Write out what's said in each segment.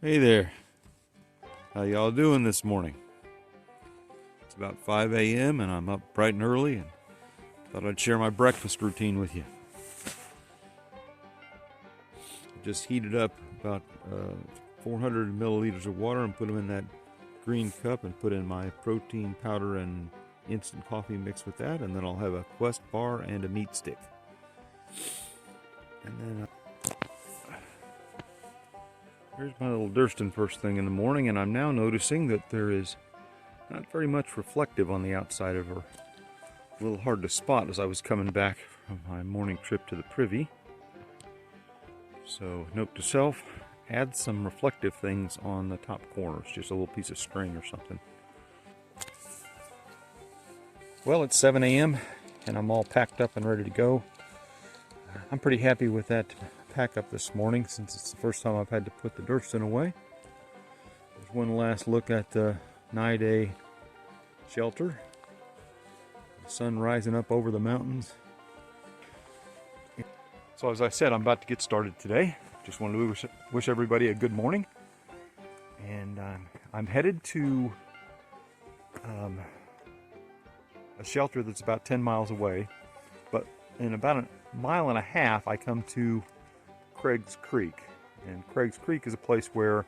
Hey there, how y'all doing this morning? It's about 5 a.m. and I'm up bright and early and thought I'd share my breakfast routine with you. I just heated up about 400 milliliters of water and put them in that green cup and put in my protein powder and instant coffee mixed with that, and then I'll have a Quest bar and a meat stick. And then here's my little Durston first thing in the morning, and I'm now noticing that there is not very much reflective on the outside of her. A little hard to spot as I was coming back from my morning trip to the privy. So, note to self, add some reflective things on the top corners, just a little piece of string or something. Well, it's 7 a.m. and I'm all packed up and ready to go. I'm pretty happy with that pack up this morning since it's the first time I've had to put the Durston away. There's one last look at the Niday Shelter. The sun rising up over the mountains. So as I said, I'm about to get started today. Just wanted to wish everybody a good morning. And I'm headed to a shelter that's about 10 miles away. But in about a mile and a half, I come to Craig's Creek. And Craig's Creek is a place where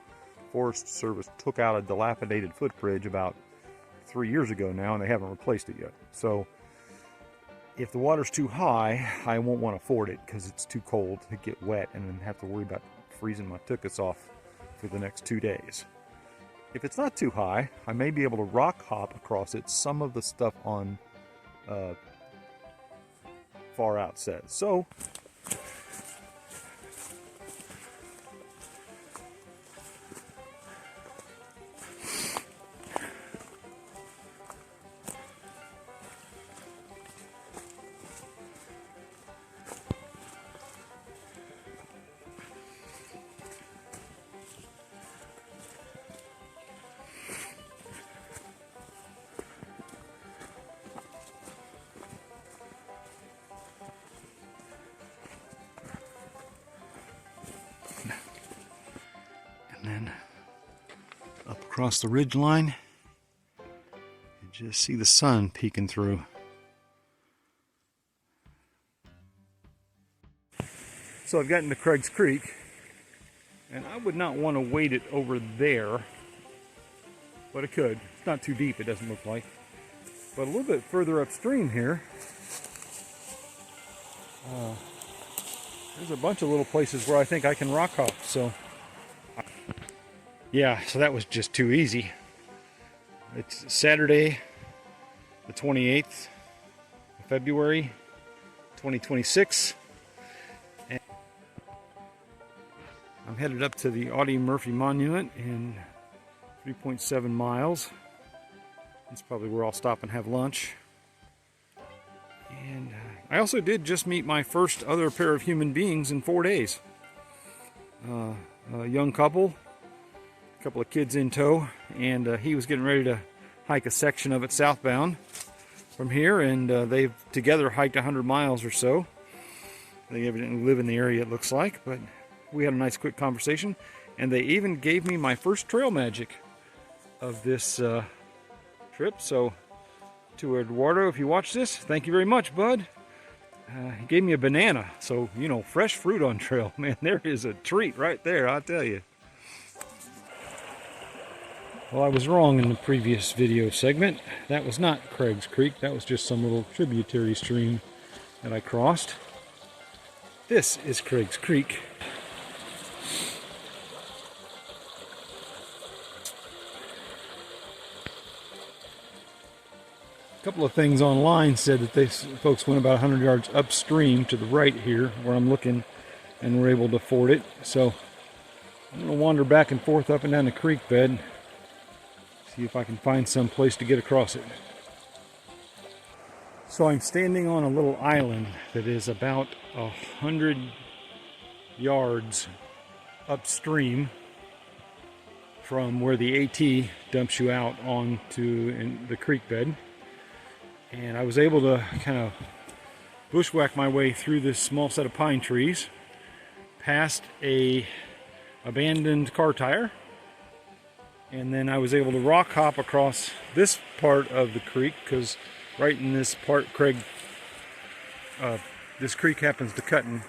Forest Service took out a dilapidated footbridge about 3 years ago now, and they haven't replaced it yet. So if the water's too high, I won't want to ford it because it's too cold to get wet and then have to worry about freezing my tuchus off for the next 2 days. If it's not too high, I may be able to rock hop across it. Some of the stuff on far out says. So and then up across the ridge line, you just see the sun peeking through. So I've gotten to Craig's Creek, and I would not want to wade it over there, but I could. It's not too deep, it doesn't look like. But a little bit further upstream here, there's a bunch of little places where I think I can rock hop. So yeah, so that was just too easy. It's Saturday, the 28th of February, 2026. And I'm headed up to the Audie Murphy Monument in 3.7 miles. That's probably where I'll stop and have lunch. And I also did just meet my first other pair of human beings in 4 days. A young couple. Couple of kids in tow, and he was getting ready to hike a section of it southbound from here, and they've together hiked 100 miles or so. They evidently live in the area, it looks like, but we had a nice quick conversation, and they even gave me my first trail magic of this trip. So to Eduardo, if you watch this, thank you very much, bud. He gave me a banana, so you know, fresh fruit on trail, man, there is a treat right there, I'll tell you. Well, I was wrong in the previous video segment. That was not Craig's Creek. That was just some little tributary stream that I crossed. This is Craig's Creek. A couple of things online said that these folks went about 100 yards upstream to the right here, where I'm looking, and were able to ford it. So I'm going to wander back and forth up and down the creek bed. See if I can find some place to get across it. So I'm standing on a little island that is about 100 yards upstream from where the AT dumps you out onto the creek bed. And I was able to kind of bushwhack my way through this small set of pine trees, past a abandoned car tire, And then I was able to rock hop across this part of the creek, because right in this part, this creek happens to cut in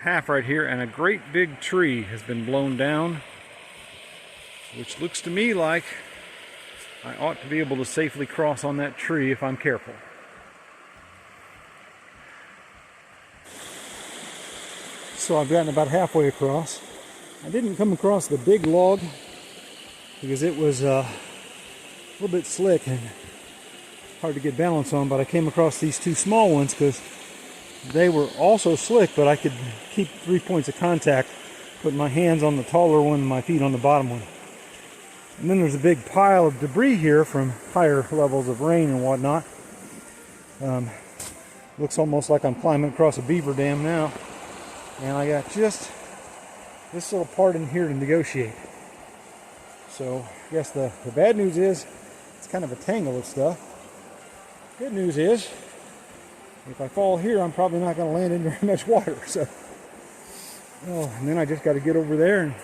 half right here, and a great big tree has been blown down, which looks to me like I ought to be able to safely cross on that tree if I'm careful. So I've gotten about halfway across. I didn't come across the big log because it was a little bit slick and hard to get balance on, but I came across these two small ones because they were also slick, but I could keep 3 points of contact, put my hands on the taller one and my feet on the bottom one. And then there's a big pile of debris here from higher levels of rain and whatnot. Looks almost like I'm climbing across a beaver dam now. And I got just this little part in here to negotiate. So I guess the bad news is it's kind of a tangle of stuff. Good news is if I fall here, I'm probably not going to land in very much water. So, and then I just got to get over there and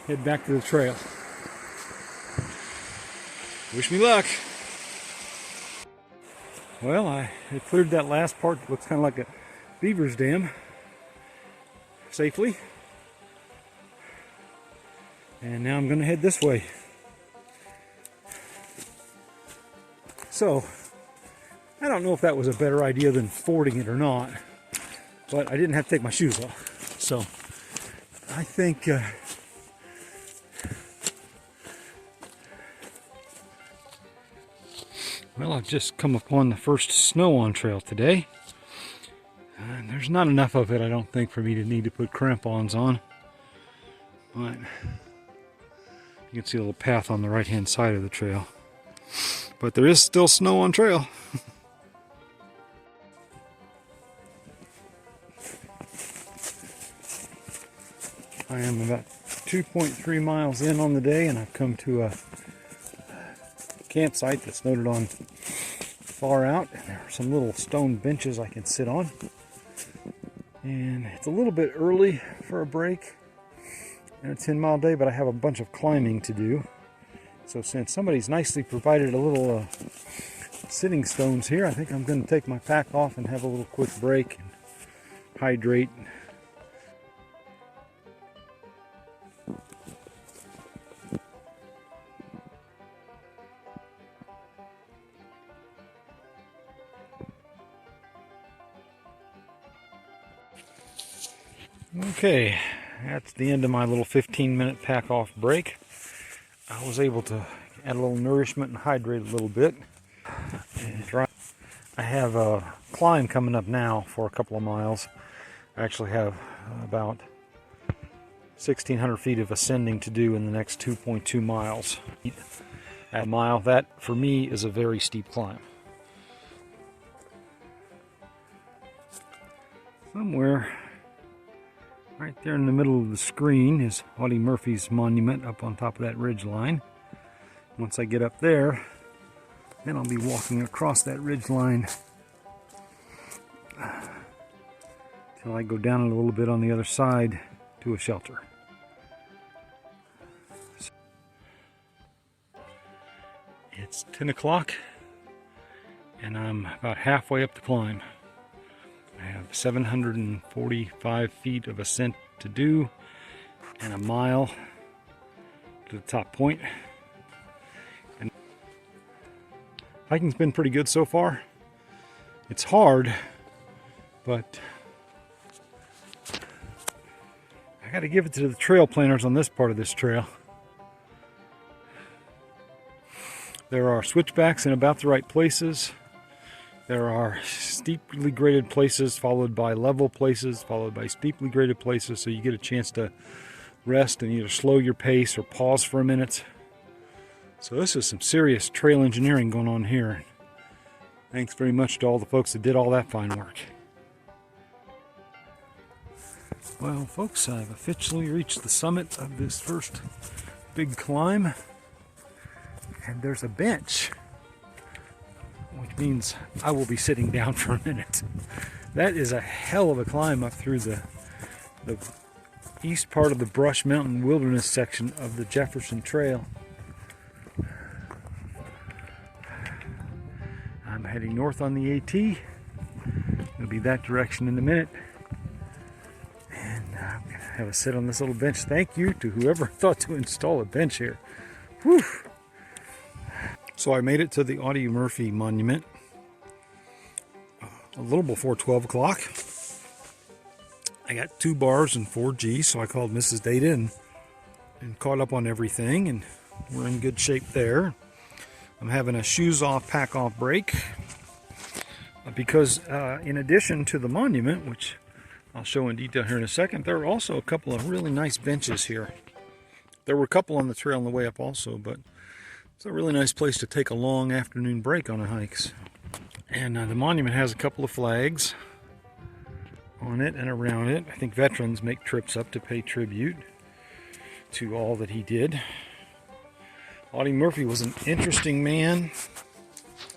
head back to the trail. Wish me luck. Well, I cleared that last part that looks kind of like a beaver's dam safely. And now I'm going to head this way. So, I don't know if that was a better idea than fording it or not, but I didn't have to take my shoes off. So, I think well, I've just come upon the first snow on trail today. And there's not enough of it, I don't think, for me to need to put crampons on. But you can see a little path on the right-hand side of the trail. But there is still snow on trail. I am about 2.3 miles in on the day, and I've come to a campsite that's noted on far out, and there are some little stone benches I can sit on. And it's a little bit early for a break and a 10-mile day, but I have a bunch of climbing to do. So since somebody's nicely provided a little sitting stones here, I think I'm going to take my pack off and have a little quick break and hydrate. Okay, that's the end of my little 15-minute pack-off break. I was able to add a little nourishment and hydrate a little bit. I have a climb coming up now for a couple of miles. I actually have about 1,600 feet of ascending to do in the next 2.2 miles. At a mile, that for me is a very steep climb. Somewhere right there in the middle of the screen is Audie Murphy's monument up on top of that ridge line. Once I get up there, then I'll be walking across that ridge line till I go down a little bit on the other side to a shelter. It's 10 o'clock and I'm about halfway up the climb. I have 745 feet of ascent to do and a mile to the top point. And hiking's been pretty good so far. It's hard, but I got to give it to the trail planners on this part of this trail. There are switchbacks in about the right places. There are steeply graded places followed by level places followed by steeply graded places, so you get a chance to rest and either slow your pace or pause for a minute. So this is some serious trail engineering going on here. Thanks very much to all the folks that did all that fine work. Well, folks, I've officially reached the summit of this first big climb, and there's a bench, which means I will be sitting down for a minute. That is a hell of a climb up through the east part of the Brush Mountain Wilderness section of the Jefferson Trail. north on the AT. It'll be that direction in a minute. And I'm going to have a sit on this little bench. Thank you to whoever thought to install a bench here. Whew. So I made it to the Audie Murphy Monument a little before 12 o'clock. I got 2 bars and 4G, so I called Mrs. Data and caught up on everything, and we're in good shape there. I'm having a shoes off, pack off break because in addition to the monument, which I'll show in detail here in a second, there are also a couple of really nice benches here. There were a couple on the trail on the way up also, but it's a really nice place to take a long afternoon break on our hikes. And the monument has a couple of flags on it and around it. I think veterans make trips up to pay tribute to all that he did. Audie Murphy was an interesting man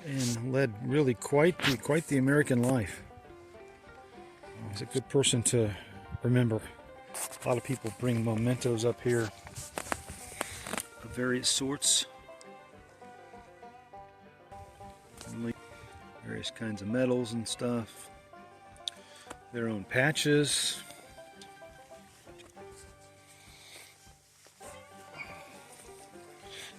and led really quite the American life. He's a good person to remember. A lot of people bring mementos up here of various sorts. Various kinds of medals and stuff. Their own patches.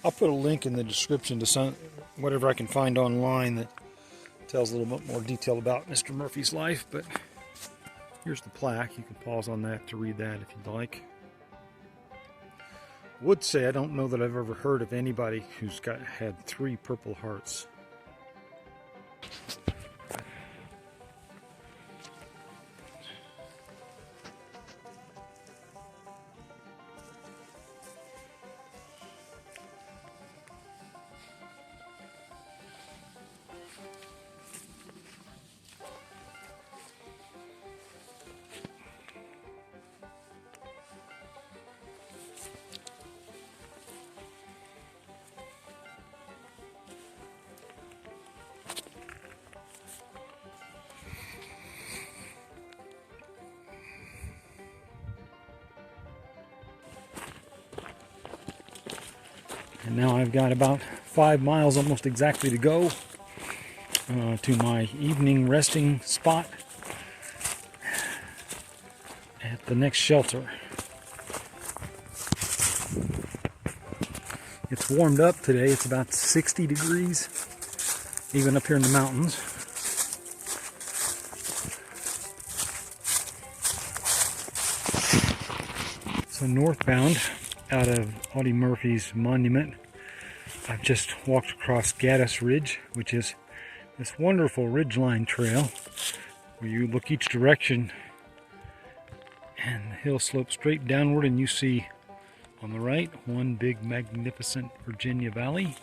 I'll put a link in the description to whatever I can find online that tells a little bit more detail about Mr. Murphy's life, but here's the plaque. You can pause on that to read that if you'd like. Would say I don't know that I've ever heard of anybody who's had 3 Purple Hearts. And now I've got about 5 miles almost exactly to go to my evening resting spot at the next shelter. It's warmed up today. It's about 60 degrees, even up here in the mountains. So northbound out of Audie Murphy's monument, I've just walked across Gaddis Ridge, which is this wonderful ridgeline trail where you look each direction and the hill slopes straight downward, and you see on the right one big magnificent Virginia Valley,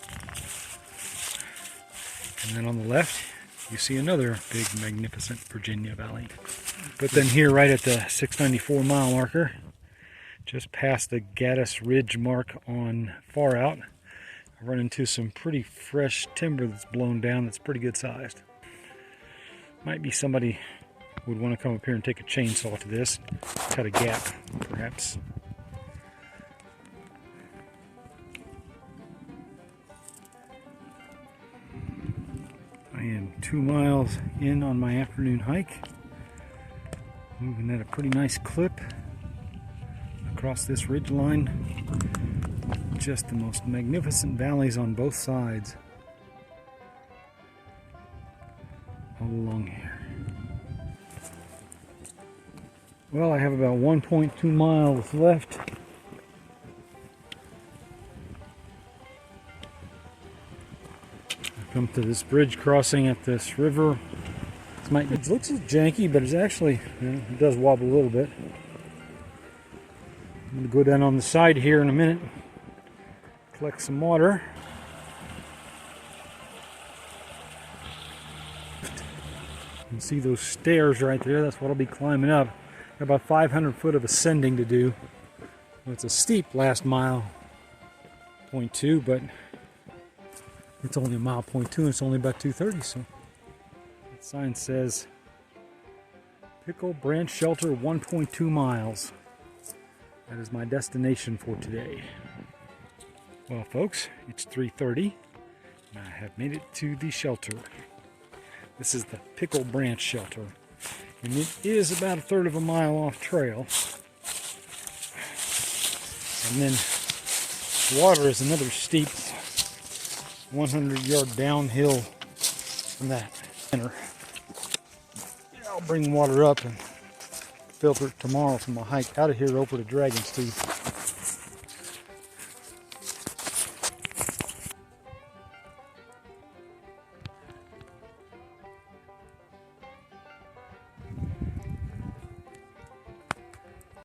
and then on the left you see another big magnificent Virginia Valley. But then here right at the 694 mile marker, just past the Gaddis Ridge mark on far out, I run into some pretty fresh timber that's blown down that's pretty good sized. Might be somebody would want to come up here and take a chainsaw to this, cut a gap perhaps. I am 2 miles in on my afternoon hike, moving at a pretty nice clip across this ridge line. Just the most magnificent valleys on both sides all along here. Well, I have about 1.2 miles left. I come to this bridge crossing at this river. It looks janky, but it's actually, it does wobble a little bit. I'm going to go down on the side here in a minute, collect some water. You can see those stairs right there. That's what I'll be climbing up. Got about 500 foot of ascending to do. Well, it's a steep last mile, 0.2, but it's only a mile 0.2 and it's only about 230. So the sign says Pickle Branch Shelter, 1.2 miles. That is my destination for today. Well, folks, it's 3:30 and I have made it to the shelter. This is the Pickle Branch Shelter, and it is about 1/3 of a mile off trail. And then water is another steep 100-yard downhill from that center. I'll bring water up and filter it tomorrow from my hike out of here over to Dragon's Tooth.